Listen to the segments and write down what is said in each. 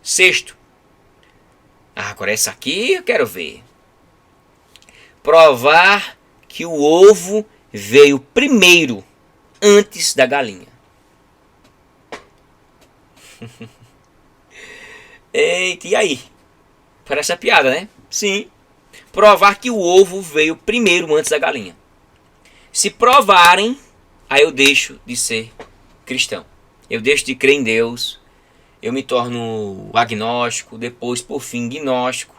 Sexto. Agora essa aqui eu quero ver. Provar que o ovo veio primeiro antes da galinha. Eita, e aí? Parece a piada, né? Sim. Provar que o ovo veio primeiro antes da galinha. Se provarem, aí eu deixo de ser cristão. Eu deixo de crer em Deus. Eu me torno agnóstico, depois por fim gnóstico,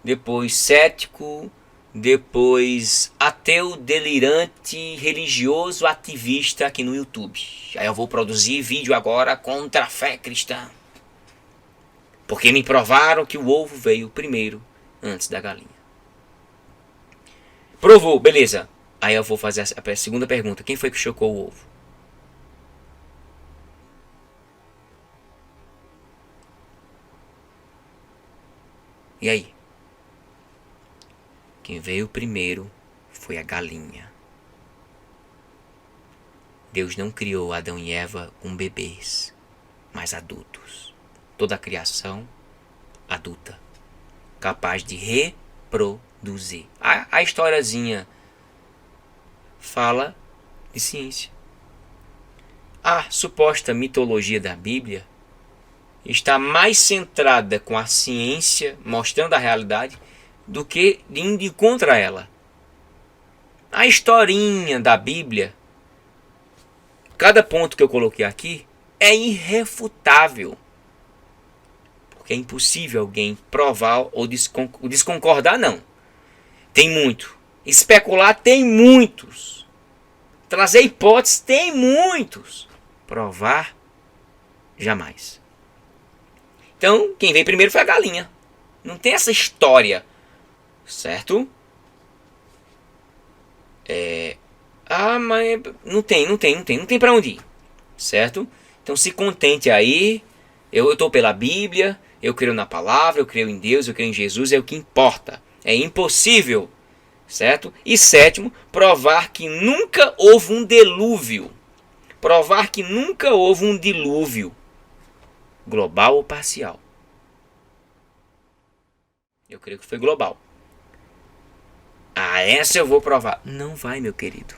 depois cético, depois ateu, delirante, religioso, ativista aqui no YouTube. Aí eu vou produzir vídeo agora contra a fé cristã. Porque me provaram que o ovo veio primeiro antes da galinha. Provou, beleza. Aí eu vou fazer a segunda pergunta. Quem foi que chocou o ovo? E aí? Quem veio primeiro foi a galinha. Deus não criou Adão e Eva com bebês, mas adultos. Toda a criação adulta, capaz de reproduzir. A historiazinha fala de ciência. A suposta mitologia da Bíblia está mais centrada com a ciência, mostrando a realidade, do que indo contra ela. A historinha da Bíblia, cada ponto que eu coloquei aqui, é irrefutável. Porque é impossível alguém provar ou desconcordar, não. Tem muito. Especular, tem muitos. Trazer hipóteses, tem muitos. Provar, jamais. Então, quem veio primeiro foi a galinha. Não tem essa história, certo? Mas não tem pra onde ir, certo? Então se contente aí. Eu estou pela Bíblia, eu creio na palavra, eu creio em Deus, eu creio em Jesus, é o que importa. É impossível, certo? E sétimo, provar que nunca houve um dilúvio. Provar que nunca houve um dilúvio, global ou parcial. Eu creio que foi global. Essa eu vou provar. Não vai, meu querido.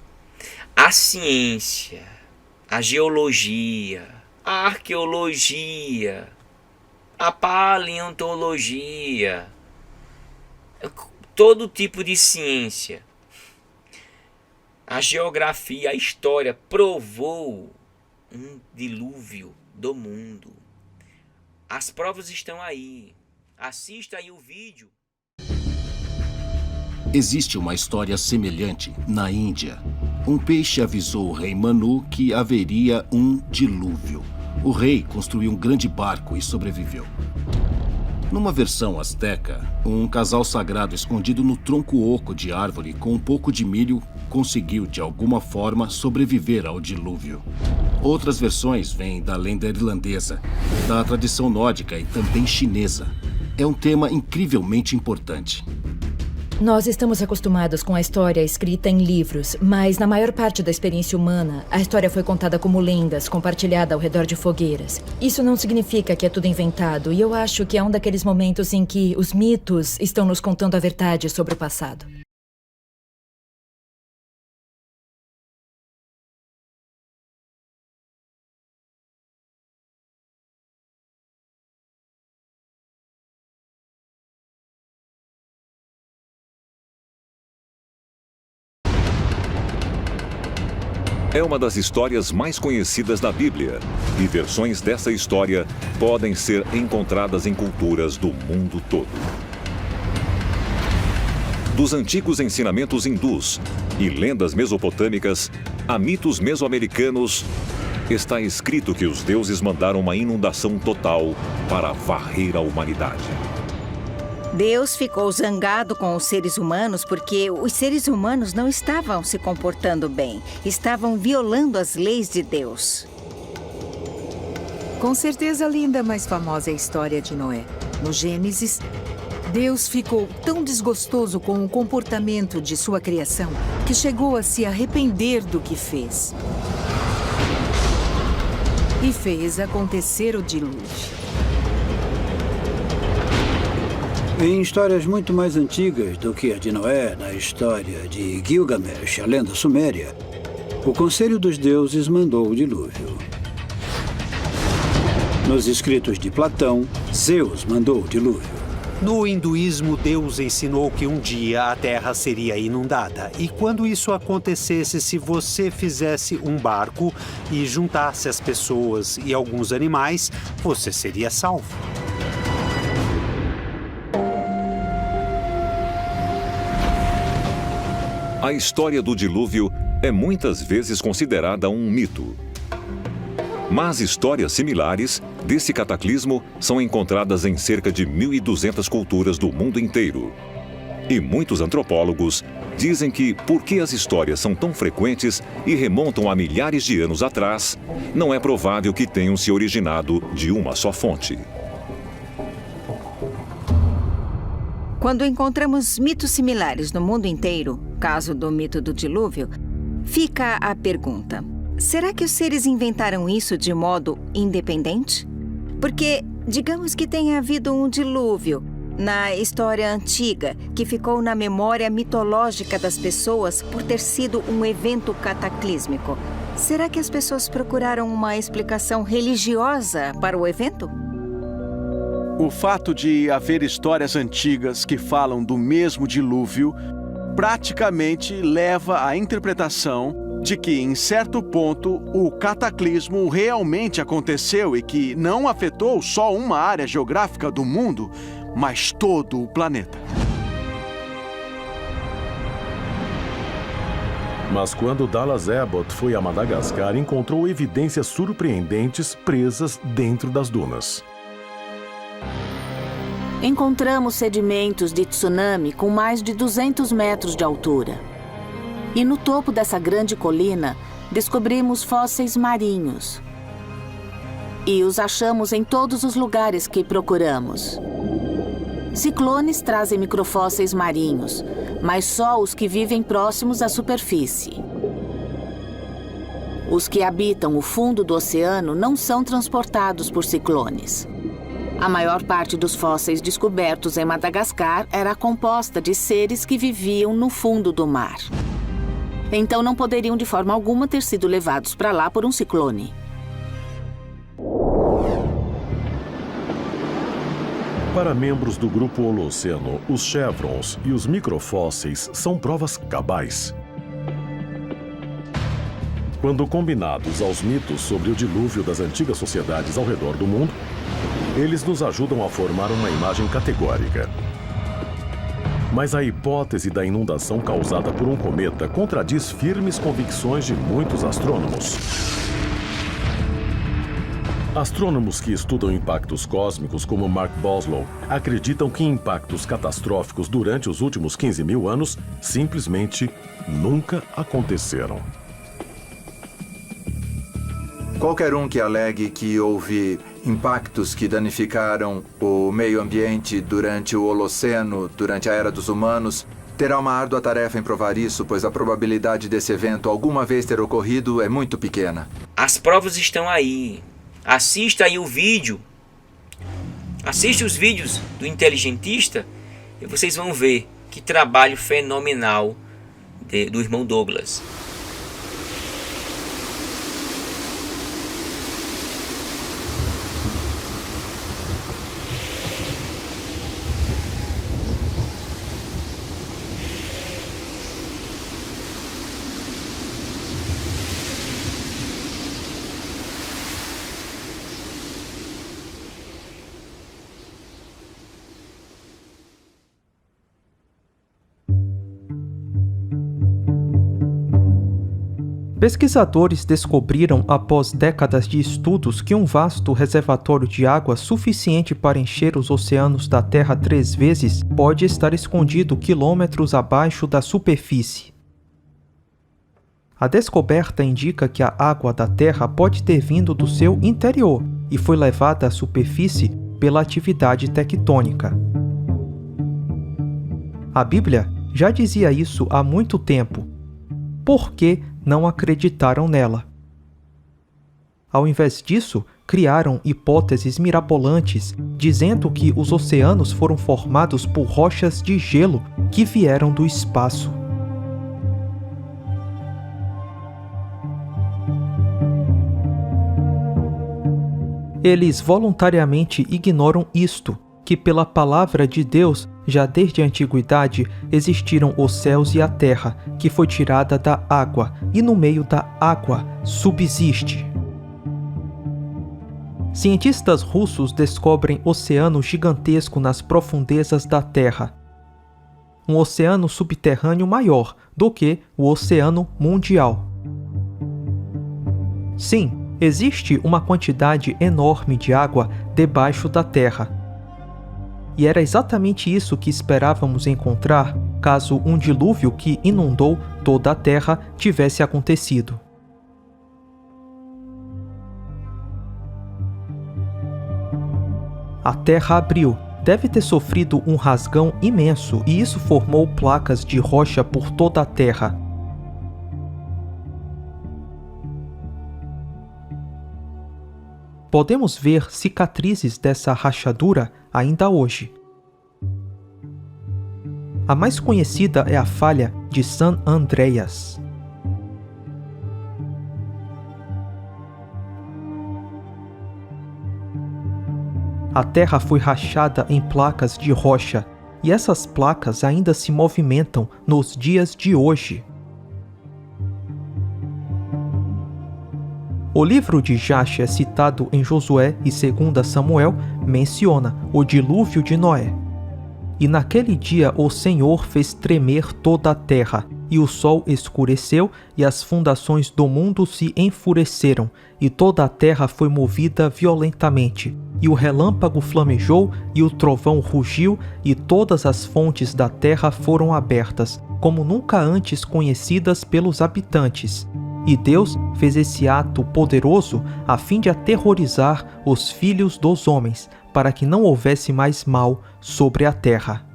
A ciência, a geologia, a arqueologia, a paleontologia, todo tipo de ciência, a geografia, a história provou um dilúvio do mundo. As provas estão aí. Assista aí o vídeo. Existe uma história semelhante na Índia. Um peixe avisou o rei Manu que haveria um dilúvio. O rei construiu um grande barco e sobreviveu. Numa versão asteca, um casal sagrado escondido no tronco oco de árvore com um pouco de milho conseguiu, de alguma forma, sobreviver ao dilúvio. Outras versões vêm da lenda irlandesa, da tradição nórdica e também chinesa. É um tema incrivelmente importante. Nós estamos acostumados com a história escrita em livros, mas na maior parte da experiência humana, a história foi contada como lendas, compartilhada ao redor de fogueiras. Isso não significa que é tudo inventado, e eu acho que é um daqueles momentos em que os mitos estão nos contando a verdade sobre o passado. É uma das histórias mais conhecidas da Bíblia, e versões dessa história podem ser encontradas em culturas do mundo todo. Dos antigos ensinamentos hindus e lendas mesopotâmicas a mitos mesoamericanos, está escrito que os deuses mandaram uma inundação total para varrer a humanidade. Deus ficou zangado com os seres humanos porque os seres humanos não estavam se comportando bem. Estavam violando as leis de Deus. Com certeza, linda, mais famosa é a história de Noé. No Gênesis, Deus ficou tão desgostoso com o comportamento de sua criação que chegou a se arrepender do que fez. E fez acontecer o dilúvio. Em histórias muito mais antigas do que a de Noé, na história de Gilgamesh, a lenda suméria, o Conselho dos Deuses mandou o dilúvio. Nos escritos de Platão, Zeus mandou o dilúvio. No hinduísmo, Deus ensinou que um dia a terra seria inundada. E quando isso acontecesse, se você fizesse um barco e juntasse as pessoas e alguns animais, você seria salvo. A história do dilúvio é muitas vezes considerada um mito. Mas histórias similares desse cataclismo são encontradas em cerca de 1.200 culturas do mundo inteiro. E muitos antropólogos dizem que, porque as histórias são tão frequentes e remontam a milhares de anos atrás, não é provável que tenham se originado de uma só fonte. Quando encontramos mitos similares no mundo inteiro, caso do mito do dilúvio, fica a pergunta: será que os seres inventaram isso de modo independente? Porque, digamos que tenha havido um dilúvio na história antiga que ficou na memória mitológica das pessoas por ter sido um evento cataclísmico. Será que as pessoas procuraram uma explicação religiosa para o evento? O fato de haver histórias antigas que falam do mesmo dilúvio praticamente leva à interpretação de que, em certo ponto, o cataclismo realmente aconteceu e que não afetou só uma área geográfica do mundo, mas todo o planeta. Mas quando Dallas Abbott foi a Madagascar, encontrou evidências surpreendentes presas dentro das dunas. Encontramos sedimentos de tsunami com mais de 200 metros de altura. E no topo dessa grande colina, descobrimos fósseis marinhos. E os achamos em todos os lugares que procuramos. Ciclones trazem microfósseis marinhos, mas só os que vivem próximos à superfície. Os que habitam o fundo do oceano não são transportados por ciclones. A maior parte dos fósseis descobertos em Madagascar era composta de seres que viviam no fundo do mar. Então não poderiam de forma alguma ter sido levados para lá por um ciclone. Para membros do grupo Holoceno, os chevrons e os microfósseis são provas cabais. Quando combinados aos mitos sobre o dilúvio das antigas sociedades ao redor do mundo, eles nos ajudam a formar uma imagem categórica. Mas a hipótese da inundação causada por um cometa contradiz firmes convicções de muitos astrônomos. Astrônomos que estudam impactos cósmicos, como Mark Boslow, acreditam que impactos catastróficos durante os últimos 15 mil anos simplesmente nunca aconteceram. Qualquer um que alegue que houve impactos que danificaram o meio ambiente durante o Holoceno, durante a Era dos Humanos, terá uma árdua tarefa em provar isso, pois a probabilidade desse evento alguma vez ter ocorrido é muito pequena. As provas estão aí. Assista aí o vídeo. Assiste os vídeos do Inteligentista e vocês vão ver que trabalho fenomenal do irmão Douglas. Pesquisadores descobriram, após décadas de estudos, que um vasto reservatório de água suficiente para encher os oceanos da Terra 3 vezes pode estar escondido quilômetros abaixo da superfície. A descoberta indica que a água da Terra pode ter vindo do seu interior e foi levada à superfície pela atividade tectônica. A Bíblia já dizia isso há muito tempo. Por que não acreditaram nela? Ao invés disso, criaram hipóteses mirabolantes, dizendo que os oceanos foram formados por rochas de gelo que vieram do espaço. Eles voluntariamente ignoram isto, que pela palavra de Deus, já desde a antiguidade, existiram os céus e a terra, que foi tirada da água, e no meio da água subsiste. Cientistas russos descobrem oceano gigantesco nas profundezas da Terra. Um oceano subterrâneo maior do que o Oceano Mundial. Sim, existe uma quantidade enorme de água debaixo da Terra. E era exatamente isso que esperávamos encontrar caso um dilúvio que inundou toda a Terra tivesse acontecido. A Terra abriu, deve ter sofrido um rasgão imenso e isso formou placas de rocha por toda a Terra. Podemos ver cicatrizes dessa rachadura ainda hoje. A mais conhecida é a falha de San Andreas. A Terra foi rachada em placas de rocha, e essas placas ainda se movimentam nos dias de hoje. O livro de Jasher, citado em Josué e 2 Samuel, menciona o dilúvio de Noé. E naquele dia o Senhor fez tremer toda a terra, e o sol escureceu, e as fundações do mundo se enfureceram, e toda a terra foi movida violentamente. E o relâmpago flamejou, e o trovão rugiu, e todas as fontes da terra foram abertas, como nunca antes conhecidas pelos habitantes. E Deus fez esse ato poderoso a fim de aterrorizar os filhos dos homens, para que não houvesse mais mal sobre a terra.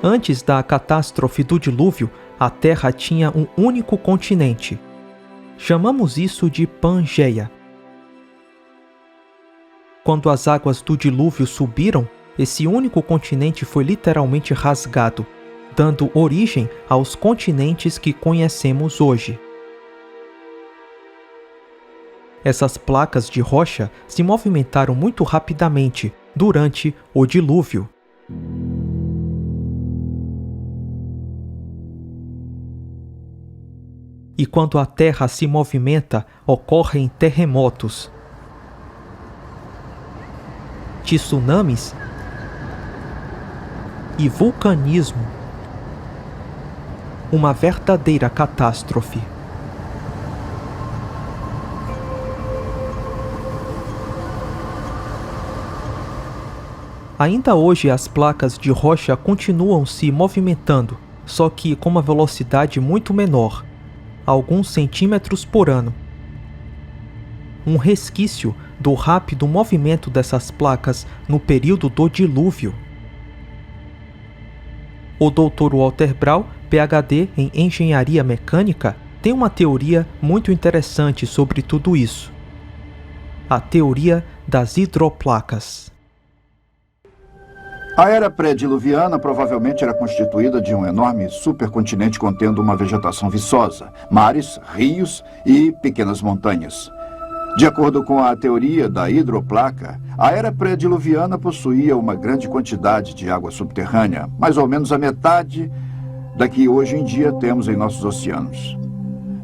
Antes da catástrofe do dilúvio, a Terra tinha um único continente. Chamamos isso de Pangeia. Quando as águas do dilúvio subiram, esse único continente foi literalmente rasgado, dando origem aos continentes que conhecemos hoje. Essas placas de rocha se movimentaram muito rapidamente durante o dilúvio. E quando a Terra se movimenta, ocorrem terremotos, tsunamis e vulcanismo. Uma verdadeira catástrofe. Ainda hoje as placas de rocha continuam se movimentando, só que com uma velocidade muito menor, alguns centímetros por ano. Um resquício do rápido movimento dessas placas no período do dilúvio. O Dr. Walter Braun, PhD em Engenharia Mecânica, tem uma teoria muito interessante sobre tudo isso. A teoria das hidroplacas. A era pré-diluviana provavelmente era constituída de um enorme supercontinente contendo uma vegetação viçosa, mares, rios e pequenas montanhas. De acordo com a teoria da hidroplaca, a era pré-diluviana possuía uma grande quantidade de água subterrânea, mais ou menos a metade da que hoje em dia temos em nossos oceanos.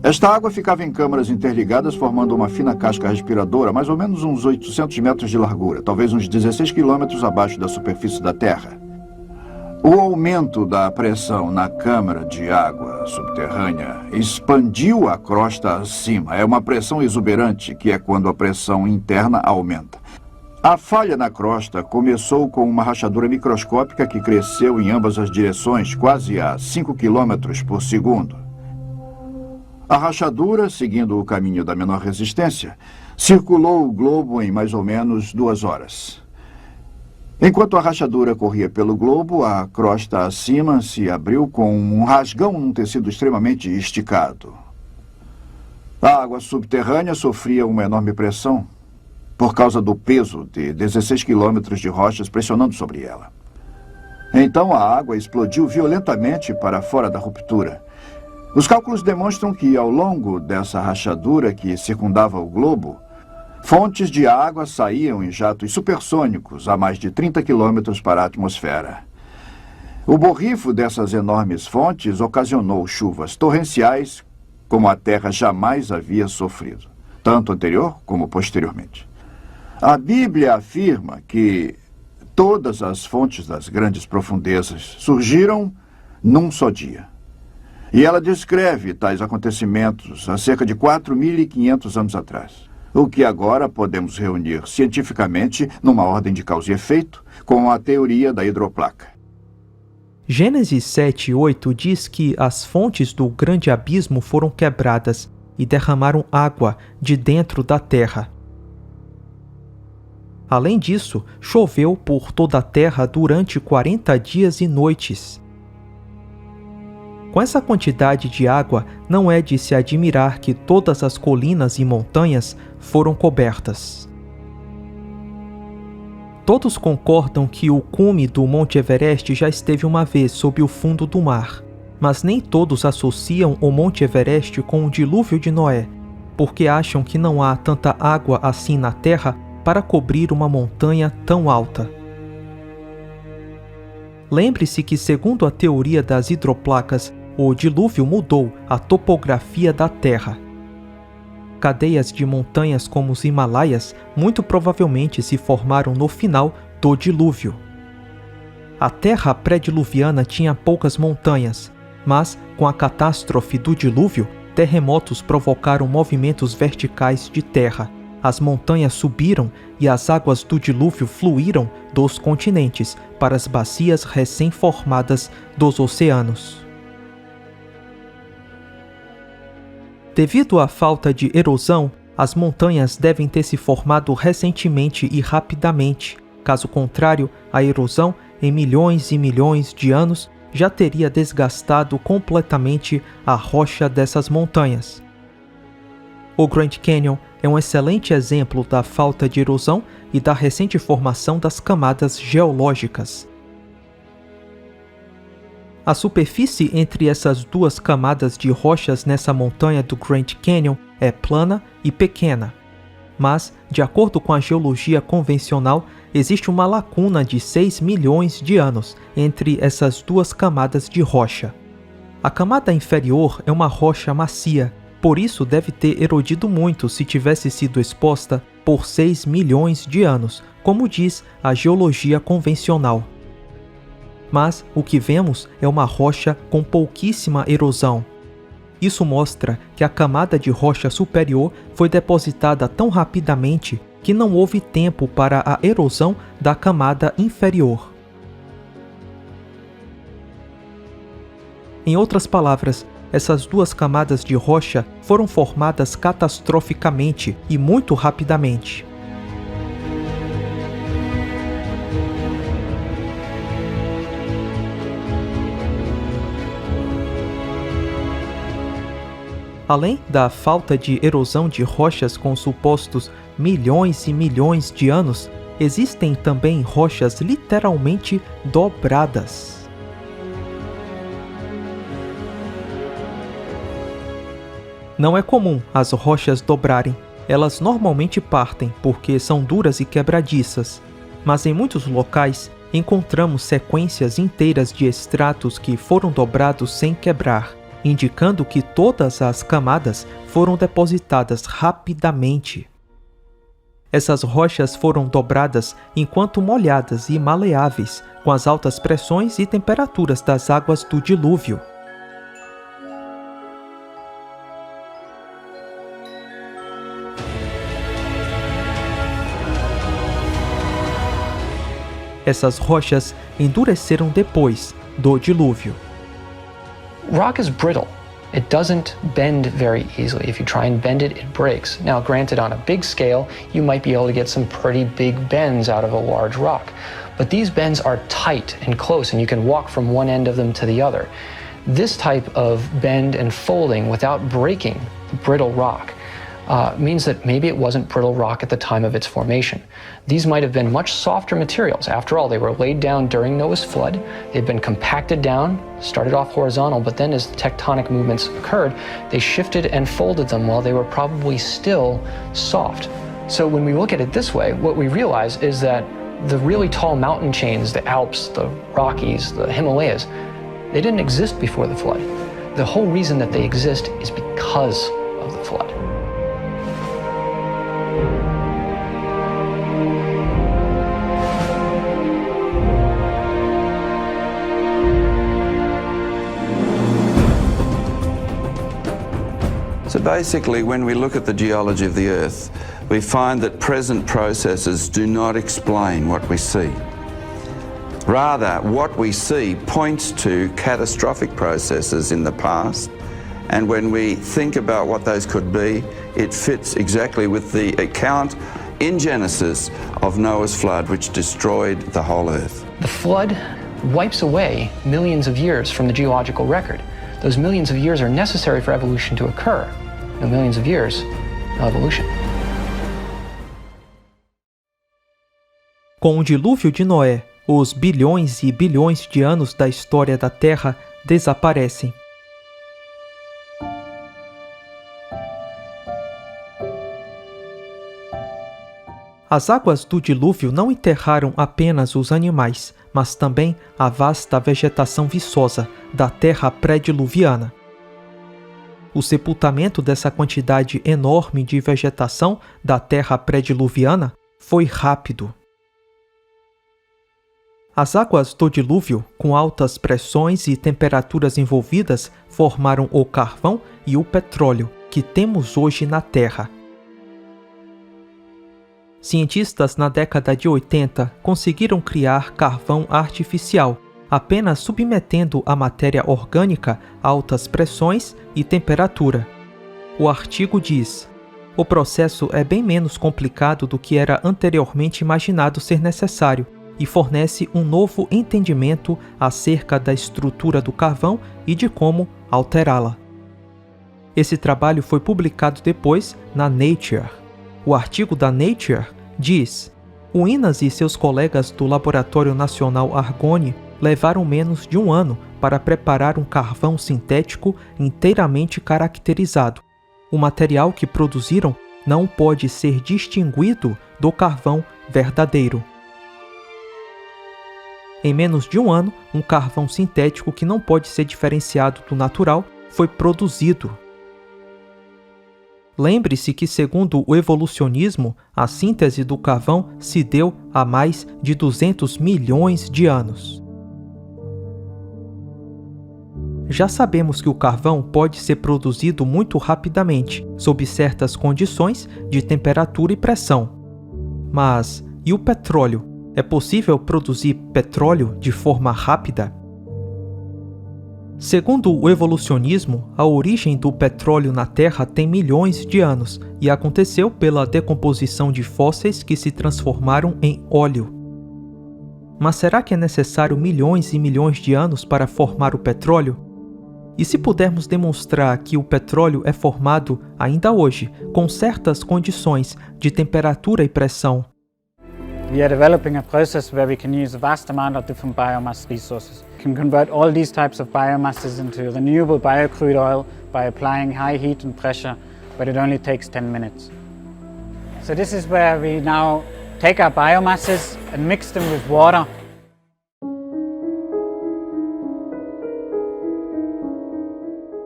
Esta água ficava em câmaras interligadas formando uma fina casca respiradora, mais ou menos uns 800 metros de largura, talvez uns 16 quilômetros abaixo da superfície da Terra. O aumento da pressão na câmara de água subterrânea expandiu a crosta acima. É uma pressão exuberante, que é quando a pressão interna aumenta. A falha na crosta começou com uma rachadura microscópica que cresceu em ambas as direções, quase a 5 quilômetros por segundo. A rachadura, seguindo o caminho da menor resistência, circulou o globo em mais ou menos 2 horas. Enquanto a rachadura corria pelo globo, a crosta acima se abriu com um rasgão num tecido extremamente esticado. A água subterrânea sofria uma enorme pressão por causa do peso de 16 quilômetros de rochas pressionando sobre ela. Então a água explodiu violentamente para fora da ruptura. Os cálculos demonstram que, ao longo dessa rachadura que circundava o globo, fontes de água saíam em jatos supersônicos a mais de 30 quilômetros para a atmosfera. O borrifo dessas enormes fontes ocasionou chuvas torrenciais como a Terra jamais havia sofrido, tanto anterior como posteriormente. A Bíblia afirma que todas as fontes das grandes profundezas surgiram num só dia. E ela descreve tais acontecimentos há cerca de 4.500 anos atrás, o que agora podemos reunir cientificamente numa ordem de causa e efeito com a teoria da hidroplaca. Gênesis 7:8 diz que as fontes do grande abismo foram quebradas e derramaram água de dentro da terra. Além disso, choveu por toda a terra durante 40 dias e noites. Com essa quantidade de água, não é de se admirar que todas as colinas e montanhas foram cobertas. Todos concordam que o cume do Monte Everest já esteve uma vez sob o fundo do mar, mas nem todos associam o Monte Everest com o dilúvio de Noé, porque acham que não há tanta água assim na Terra para cobrir uma montanha tão alta. Lembre-se que, segundo a teoria das hidroplacas, o dilúvio mudou a topografia da Terra. Cadeias de montanhas como os Himalaias muito provavelmente se formaram no final do dilúvio. A Terra pré-diluviana tinha poucas montanhas, mas, com a catástrofe do dilúvio, terremotos provocaram movimentos verticais de terra. As montanhas subiram e as águas do dilúvio fluíram dos continentes para as bacias recém-formadas dos oceanos. Devido à falta de erosão, as montanhas devem ter se formado recentemente e rapidamente. Caso contrário, a erosão, em milhões e milhões de anos, já teria desgastado completamente a rocha dessas montanhas. O Grand Canyon é um excelente exemplo da falta de erosão e da recente formação das camadas geológicas. A superfície entre essas duas camadas de rochas nessa montanha do Grand Canyon é plana e pequena. Mas, de acordo com a geologia convencional, existe uma lacuna de 6 milhões de anos entre essas duas camadas de rocha. A camada inferior é uma rocha macia, por isso deve ter erodido muito se tivesse sido exposta por 6 milhões de anos, como diz a geologia convencional. Mas o que vemos é uma rocha com pouquíssima erosão. Isso mostra que a camada de rocha superior foi depositada tão rapidamente que não houve tempo para a erosão da camada inferior. Em outras palavras, essas duas camadas de rocha foram formadas catastroficamente e muito rapidamente. Além da falta de erosão de rochas com supostos milhões e milhões de anos, existem também rochas literalmente dobradas. Não é comum as rochas dobrarem. Elas normalmente partem porque são duras e quebradiças, mas em muitos locais encontramos sequências inteiras de estratos que foram dobrados sem quebrar, indicando que todas as camadas foram depositadas rapidamente. Essas rochas foram dobradas enquanto molhadas e maleáveis com as altas pressões e temperaturas das águas do dilúvio. Essas rochas endureceram depois do dilúvio. Rock is brittle. It doesn't bend very easily. If you try and bend it, it breaks. Now, granted, on a big scale, you might be able to get some pretty big bends out of a large rock. but these bends are tight and close, and you can walk from one end of them to the other. This type of bend and folding without breaking brittle rock means that maybe it wasn't brittle rock at the time of its formation. These might have been much softer materials. After all, they were laid down during Noah's flood. They've been compacted down, started off horizontal, but then as the tectonic movements occurred, they shifted and folded them while they were probably still soft. So when we look at it this way, what we realize is that the really tall mountain chains, the Alps, the Rockies, the Himalayas, they didn't exist before the flood. The whole reason that they exist is because of the flood. So basically, when we look at the geology of the Earth, we find that present processes do not explain what we see. Rather, what we see points to catastrophic processes in the past, and when we think about what those could be, it fits exactly with the account in Genesis of Noah's flood, which destroyed the whole Earth. The flood wipes away millions of years from the geological record. Those millions of years are necessary for evolution to occur. No millions of years, no evolution. Com o dilúvio de Noé, os bilhões e bilhões de anos da história da Terra desaparecem. As águas do dilúvio não enterraram apenas os animais, mas também a vasta vegetação viçosa da terra pré-diluviana. O sepultamento dessa quantidade enorme de vegetação da terra pré-diluviana foi rápido. As águas do dilúvio, com altas pressões e temperaturas envolvidas, formaram o carvão e o petróleo que temos hoje na Terra. Cientistas na década de 80 conseguiram criar carvão artificial, apenas submetendo a matéria orgânica a altas pressões e temperatura. O artigo diz: o processo é bem menos complicado do que era anteriormente imaginado ser necessário e fornece um novo entendimento acerca da estrutura do carvão e de como alterá-la. Esse trabalho foi publicado depois na Nature. O artigo da Nature diz: o Innas e seus colegas do Laboratório Nacional Argonne levaram menos de um ano para preparar um carvão sintético inteiramente caracterizado. O material que produziram não pode ser distinguido do carvão verdadeiro. Em menos de um ano, um carvão sintético que não pode ser diferenciado do natural foi produzido. Lembre-se que, segundo o evolucionismo, a síntese do carvão se deu há mais de 200 milhões de anos. Já sabemos que o carvão pode ser produzido muito rapidamente, sob certas condições de temperatura e pressão. Mas, e o petróleo? É possível produzir petróleo de forma rápida? Segundo o evolucionismo, a origem do petróleo na Terra tem milhões de anos e aconteceu pela decomposição de fósseis que se transformaram em óleo. Mas será que é necessário milhões e milhões de anos para formar o petróleo? E se pudermos demonstrar que o petróleo é formado ainda hoje, com certas condições de temperatura e pressão? We are developing a process where we can use a vast amount of different biomass resources. We can convert all these types of biomasses into renewable biocrude oil by applying high heat and pressure, but it only takes 10 minutes. So this is where we now take our biomasses and mix them with water.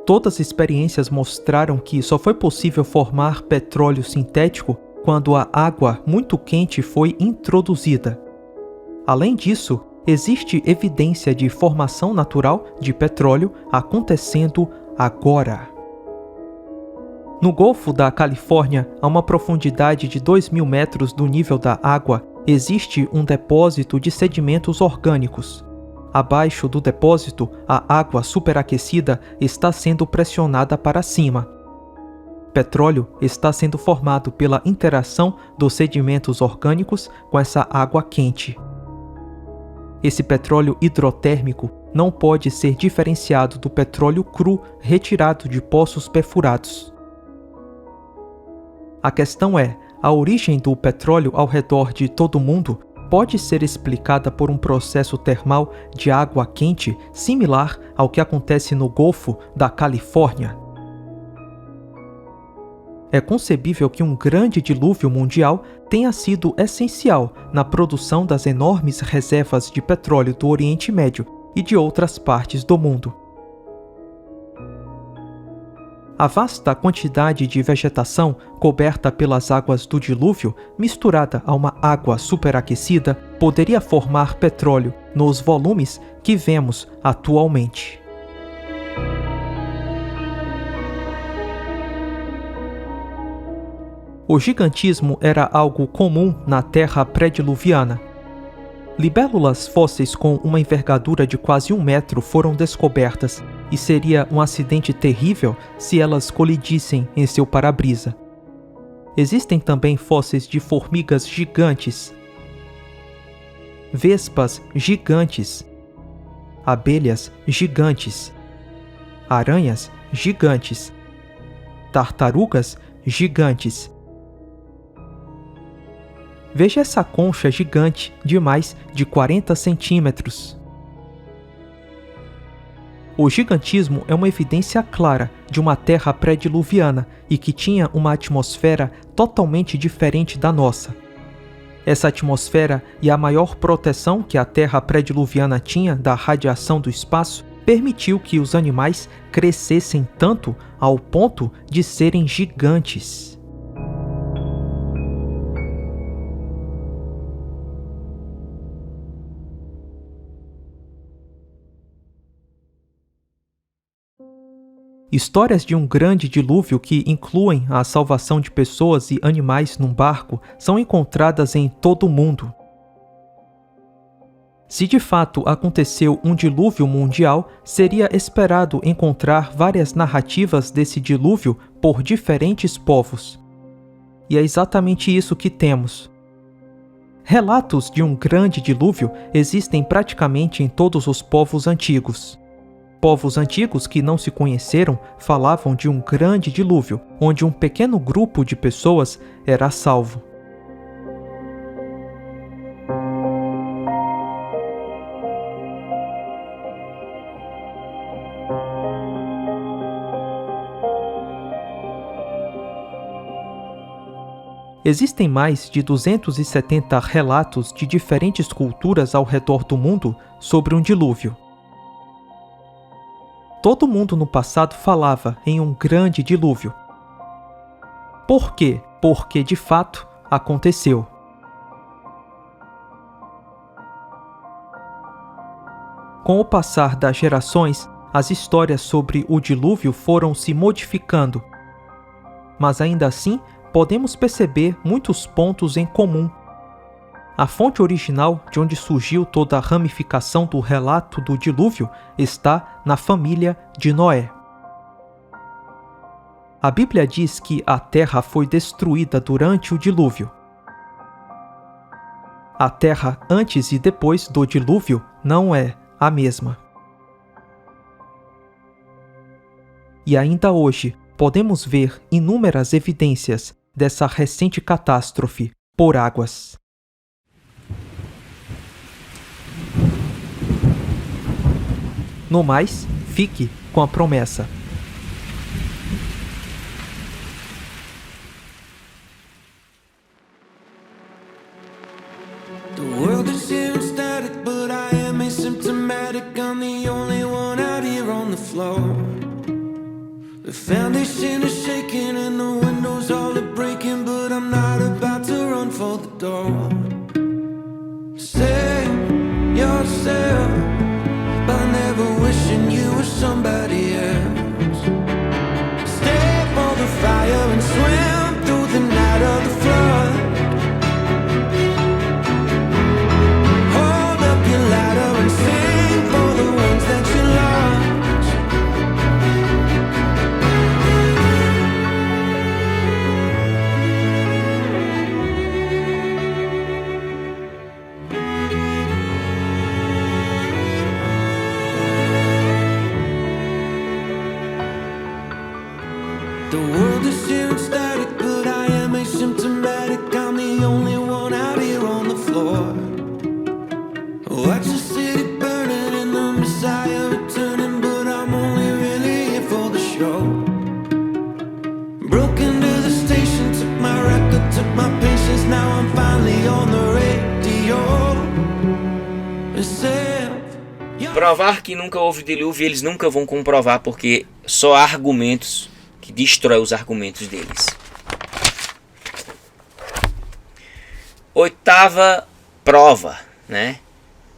Todas as experiências mostraram que só foi possível formar petróleo sintético quando a água muito quente foi introduzida. Além disso, existe evidência de formação natural de petróleo acontecendo agora. No Golfo da Califórnia, a uma profundidade de 2.000 metros do nível da água, existe um depósito de sedimentos orgânicos. Abaixo do depósito, a água superaquecida está sendo pressionada para cima. Petróleo está sendo formado pela interação dos sedimentos orgânicos com essa água quente. Esse petróleo hidrotérmico não pode ser diferenciado do petróleo cru retirado de poços perfurados. A questão é, a origem do petróleo ao redor de todo o mundo pode ser explicada por um processo termal de água quente similar ao que acontece no Golfo da Califórnia. É concebível que um grande dilúvio mundial tenha sido essencial na produção das enormes reservas de petróleo do Oriente Médio e de outras partes do mundo. A vasta quantidade de vegetação coberta pelas águas do dilúvio, misturada a uma água superaquecida, poderia formar petróleo nos volumes que vemos atualmente. O gigantismo era algo comum na Terra pré-diluviana. Libélulas fósseis com uma envergadura de quase 1 metro foram descobertas, e seria um acidente terrível se elas colidissem em seu para-brisa. Existem também fósseis de formigas gigantes, vespas gigantes, abelhas gigantes, aranhas gigantes, tartarugas gigantes. Veja essa concha gigante de mais de 40 centímetros. O gigantismo é uma evidência clara de uma Terra pré-diluviana e que tinha uma atmosfera totalmente diferente da nossa. Essa atmosfera e a maior proteção que a Terra pré-diluviana tinha da radiação do espaço permitiu que os animais crescessem tanto ao ponto de serem gigantes. Histórias de um grande dilúvio que incluem a salvação de pessoas e animais num barco são encontradas em todo o mundo. Se de fato aconteceu um dilúvio mundial, seria esperado encontrar várias narrativas desse dilúvio por diferentes povos. E é exatamente isso que temos. Relatos de um grande dilúvio existem praticamente em todos os povos antigos. Povos antigos que não se conheceram falavam de um grande dilúvio, onde um pequeno grupo de pessoas era salvo. Existem mais de 270 relatos de diferentes culturas ao redor do mundo sobre um dilúvio. Todo mundo no passado falava em um grande dilúvio. Por quê? Porque de fato aconteceu. Com o passar das gerações, as histórias sobre o dilúvio foram se modificando. Mas ainda assim, podemos perceber muitos pontos em comum. A fonte original de onde surgiu toda a ramificação do relato do dilúvio está na família de Noé. A Bíblia diz que a terra foi destruída durante o dilúvio. A terra antes e depois do dilúvio não é a mesma. E ainda hoje podemos ver inúmeras evidências dessa recente catástrofe por águas. No mais, fique com a promessa. The world is here static, but I am asymptomatic. I'm the only one out here on the floor. The foundation is shaking and the windows all are breaking, but I'm not about to run for the door. Save yourself by never wishing you were somebody else. Stay for the fire and swim through the night of the flood. Hold up your ladder and sing for the ones that you lost. Provar que nunca houve dilúvio, eles nunca vão comprovar, porque só há argumentos que destroem os argumentos deles. 8ª prova, né?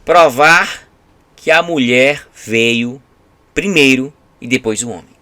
Provar que a mulher veio primeiro e depois o homem.